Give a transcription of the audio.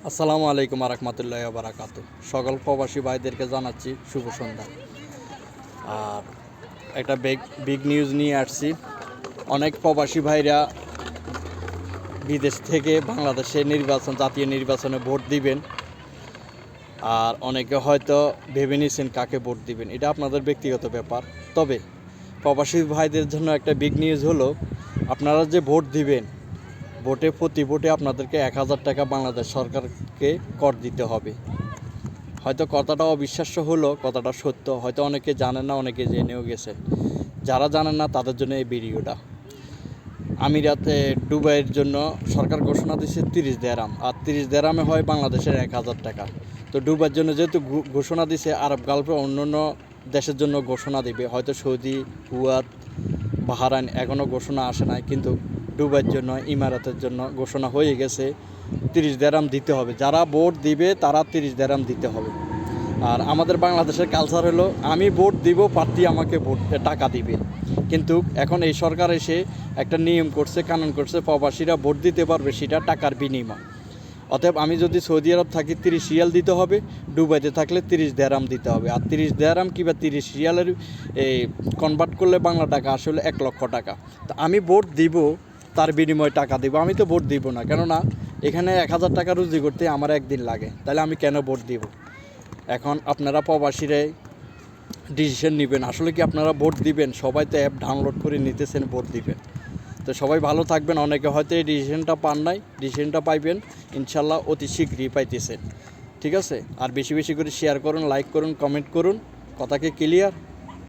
আসসালামু আলাইকুম রহমতুল্লাহি ওয়া বারাকাতুহু। সকল প্রবাসী ভাইদেরকে জানাচ্ছি শুভ সন্ধ্যা। আর একটা বিগ নিউজ নিয়ে আসছি। অনেক প্রবাসী ভাইরা বিদেশ থেকে বাংলাদেশে জাতীয় নির্বাচনে ভোট দিবেন। আর অনেকে হয়তো ভেবে নিয়েছেন কাকে ভোট দিবেন, এটা আপনাদের ব্যক্তিগত ব্যাপার। তবে প্রবাসী ভাইদের জন্য একটা বিগ নিউজ হলো, আপনারা যে ভোট দিবেন, প্রতি ভোটে আপনাদেরকে 1000 টাকা বাংলাদেশ সরকারকে কর দিতে হবে। হয়তো কথাটা অবিশ্বাস্য হলো, কথাটা সত্য। হয়তো অনেকে জানেন না, অনেকে জেনেও গেছে। যারা জানেন না তাদের জন্য এই ভিডিওটা। আমিরাতে দুবাইয়ের জন্য সরকার ঘোষণা দিয়েছে 30 দেরাম, আর 30 দেরামে হয় বাংলাদেশের 1000 টাকা। তো দুবাইয়ের জন্য যেহেতু ঘোষণা দিয়েছে, আরব গালফে অন্য দেশের জন্য ঘোষণা দিবে, হয়তো সৌদি, কুয়েত, বাহরাইন এখনও ঘোষণা আসে নাই, কিন্তু দুবাইয়ের জন্য, ইমারাতের জন্য ঘোষণা হয়ে গেছে 30 দেরাম দিতে হবে। যারা ভোট দিবে তারা 30 দেরাম দিতে হবে। আর আমাদের বাংলাদেশের কালচার হলো, আমি ভোট দিব, প্রার্থী আমাকে টাকা দিবে। কিন্তু এখন এই সরকার এসে একটা নিয়ম করছে, কানুন করছে, প্রবাসীরা ভোট দিতে পারবে সেটা টাকার বিনিময়। অতএব আমি যদি সৌদি আরব থাকি 30 রিয়াল দিতে হবে, দুবাইতে থাকলে 30 দেরাম দিতে হবে। আর 30 দেরাম কিংবা 30 রিয়ালের কনভার্ট করলে বাংলা টাকা আসলে 1 লক্ষ টাকা। তো আমি ভোট দিব, তার বিনিময়ে টাকা দিব। আমি তো ভোট দিব না, কেননা এখানে 1000 টাকা রুজি করতে আমার একদিন লাগে, তাহলে আমি কেন ভোট দিব? এখন আপনারা প্রবাসীরাই ডিসিশন নেবেন, আসলে কি আপনারা ভোট দিবেন? সবাই তো অ্যাপ ডাউনলোড করে নিতেছেন, ভোট দিবেন। তো সবাই ভালো থাকবেন। অনেকে হয়তো এই ডিসিশনটা পান নাই, ডিসিশনটা পাইবেন ইনশাল্লাহ, অতি শীঘ্রই পাইতেছেন। ঠিক আছে? আর বেশি বেশি করে শেয়ার করুন, লাইক করুন, কমেন্ট করুন। কথা কি ক্লিয়ার?